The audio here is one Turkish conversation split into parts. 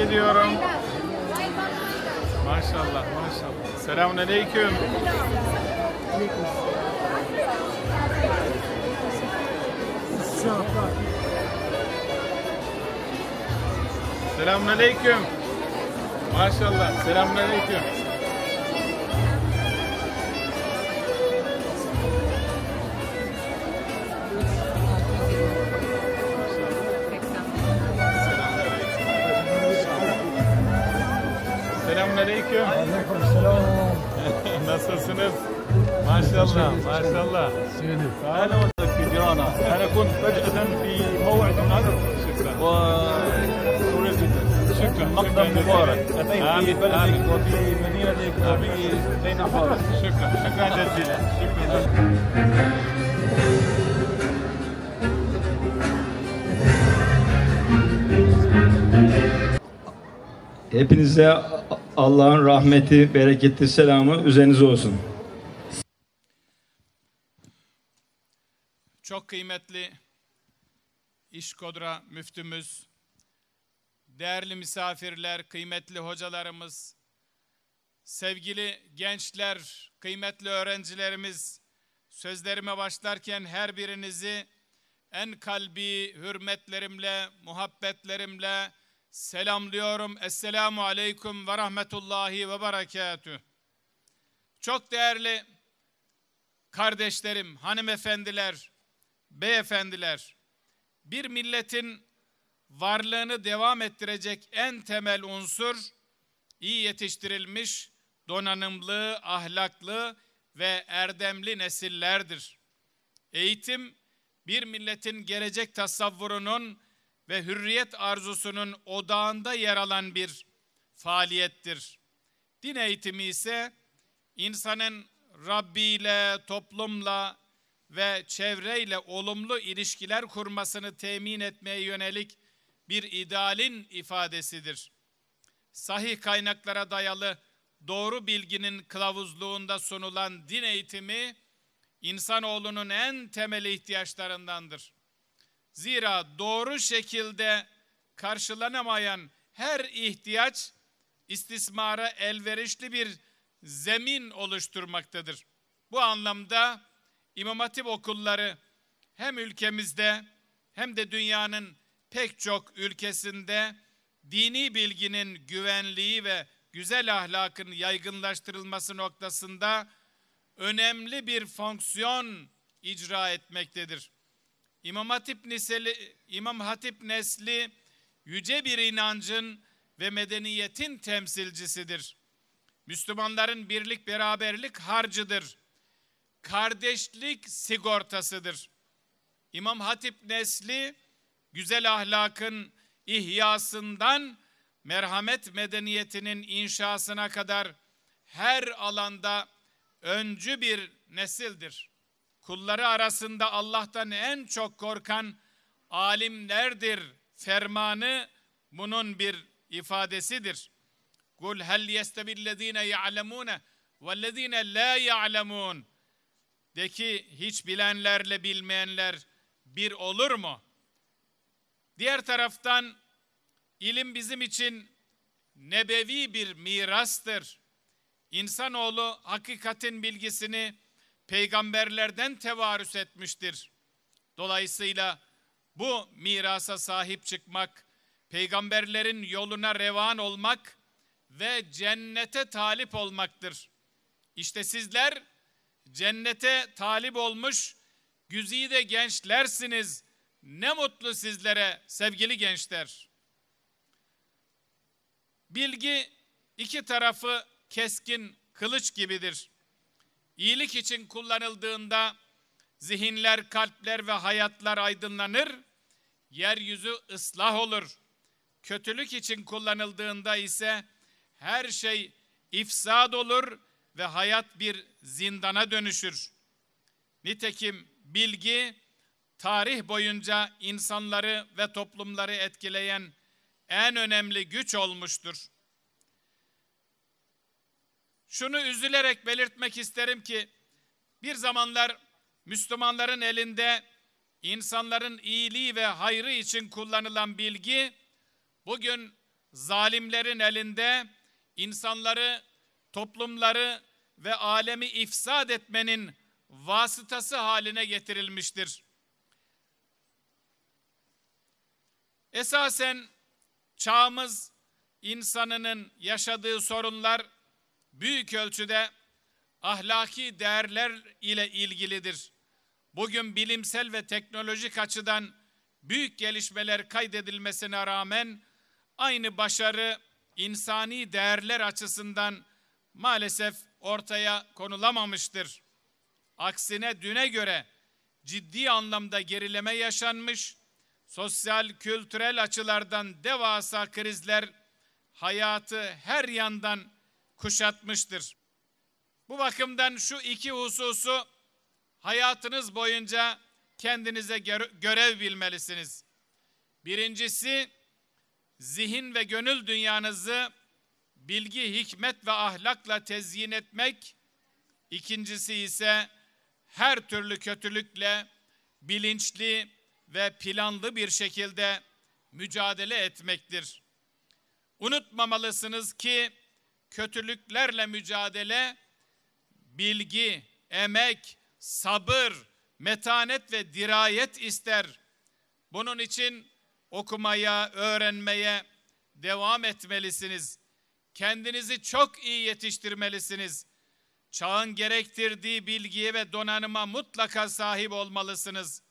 ediyorum. Maşallah, maşallah. Selamünaleyküm. Selamünaleyküm. Maşallah. Selamünaleyküm. Selamünaleyküm. Aleykümselam. Nasılsınız? Maşallah, maşallah. أهلا وسهلا في جيرانا. أنا كنت فجأة في موعد هناك وسررت جدا. شكرا. مقدم مبارك. أتيت في بلدك وفي مدينتك وفي بين أحوالك. شكرا، شكرا جزيلا. شكرا. Hepinize Allah'ın rahmeti, bereketi, selamı üzerinize olsun. Çok kıymetli İşkodra müftümüz, değerli misafirler, kıymetli hocalarımız, sevgili gençler, kıymetli öğrencilerimiz, sözlerime başlarken her birinizi en kalbi hürmetlerimle, muhabbetlerimle selamlıyorum. Esselamu aleyküm ve rahmetullahi ve berekatüh. Çok değerli kardeşlerim, hanımefendiler, beyefendiler, bir milletin varlığını devam ettirecek en temel unsur, iyi yetiştirilmiş, donanımlı, ahlaklı ve erdemli nesillerdir. Eğitim, bir milletin gelecek tasavvurunun ve hürriyet arzusunun odağında yer alan bir faaliyettir. Din eğitimi ise insanın Rabbi ile, toplumla ve çevreyle olumlu ilişkiler kurmasını temin etmeye yönelik bir idealin ifadesidir. Sahih kaynaklara dayalı doğru bilginin kılavuzluğunda sunulan din eğitimi, insanoğlunun en temel ihtiyaçlarındandır. Zira doğru şekilde karşılanamayan her ihtiyaç, istismara elverişli bir zemin oluşturmaktadır. Bu anlamda İmam Hatip okulları hem ülkemizde hem de dünyanın pek çok ülkesinde dini bilginin güvenliği ve güzel ahlakın yaygınlaştırılması noktasında önemli bir fonksiyon icra etmektedir. İmam Hatip nesli yüce bir inancın ve medeniyetin temsilcisidir. Müslümanların birlik beraberlik harcıdır. Kardeşlik sigortasıdır. İmam Hatip nesli güzel ahlakın ihyasından merhamet medeniyetinin inşasına kadar her alanda öncü bir nesildir. Kulları arasında Allah'tan en çok korkan alimlerdir fermanı bunun bir ifadesidir. Kul hel yestevillezine ya'lemune vellezine la ya'lemun. De ki hiç bilenlerle bilmeyenler bir olur mu? Diğer taraftan ilim bizim için nebevi bir mirastır. İnsanoğlu hakikatin bilgisini peygamberlerden tevarüs etmiştir. Dolayısıyla bu mirasa sahip çıkmak, peygamberlerin yoluna revan olmak ve cennete talip olmaktır. İşte sizler cennete talip olmuş güzide gençlersiniz. Ne mutlu sizlere sevgili gençler. Bilgi iki tarafı keskin kılıç gibidir. İyilik için kullanıldığında zihinler, kalpler ve hayatlar aydınlanır, yeryüzü ıslah olur. Kötülük için kullanıldığında ise her şey ifsad olur ve hayat bir zindana dönüşür. Nitekim bilgi, tarih boyunca insanları ve toplumları etkileyen en önemli güç olmuştur. Şunu üzülerek belirtmek isterim ki, bir zamanlar Müslümanların elinde insanların iyiliği ve hayrı için kullanılan bilgi, bugün zalimlerin elinde insanları, toplumları ve alemi ifsad etmenin vasıtası haline getirilmiştir. Esasen çağımız insanının yaşadığı sorunlar büyük ölçüde ahlaki değerler ile ilgilidir. Bugün bilimsel ve teknolojik açıdan büyük gelişmeler kaydedilmesine rağmen aynı başarı insani değerler açısından maalesef ortaya konulamamıştır. Aksine düne göre ciddi anlamda gerileme yaşanmış, sosyal, kültürel açılardan devasa krizler hayatı her yandan kuşatmıştır. Bu bakımdan şu iki hususu hayatınız boyunca kendinize görev bilmelisiniz. Birincisi, zihin ve gönül dünyanızı bilgi, hikmet ve ahlakla tezyin etmek. İkincisi ise her türlü kötülükle bilinçli ve planlı bir şekilde mücadele etmektir. Unutmamalısınız ki kötülüklerle mücadele bilgi, emek, sabır, metanet ve dirayet ister. Bunun için okumaya, öğrenmeye devam etmelisiniz. Kendinizi çok iyi yetiştirmelisiniz. Çağın gerektirdiği bilgiye ve donanıma mutlaka sahip olmalısınız.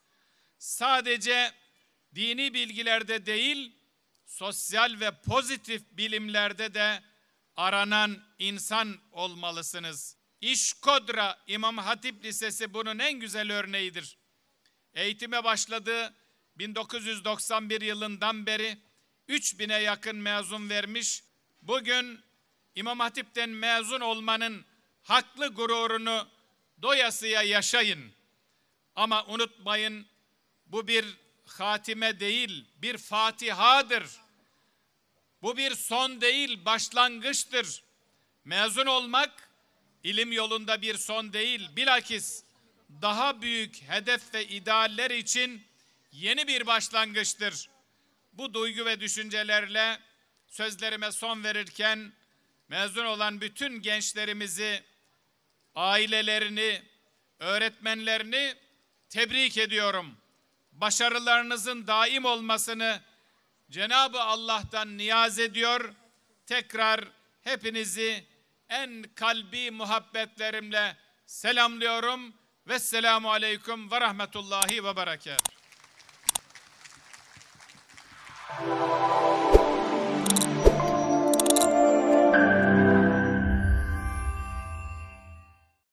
Sadece dini bilgilerde değil, sosyal ve pozitif bilimlerde de aranan insan olmalısınız. İşkodra İmam Hatip Lisesi bunun en güzel örneğidir. Eğitime başladığı 1991 yılından beri 3000'e yakın mezun vermiş. Bugün İmam Hatip'ten mezun olmanın haklı gururunu doyasıya yaşayın. Ama unutmayın, bu bir hatime değil, bir fatihadır. Bu bir son değil, başlangıçtır. Mezun olmak, ilim yolunda bir son değil, bilakis daha büyük hedef ve idealler için yeni bir başlangıçtır. Bu duygu ve düşüncelerle sözlerime son verirken, mezun olan bütün gençlerimizi, ailelerini, öğretmenlerini tebrik ediyorum. Başarılarınızın daim olmasını Cenab-ı Allah'tan niyaz ediyor. Tekrar hepinizi en kalbi muhabbetlerimle selamlıyorum. Vesselamu aleyküm ve rahmetullahi ve berekatuhu.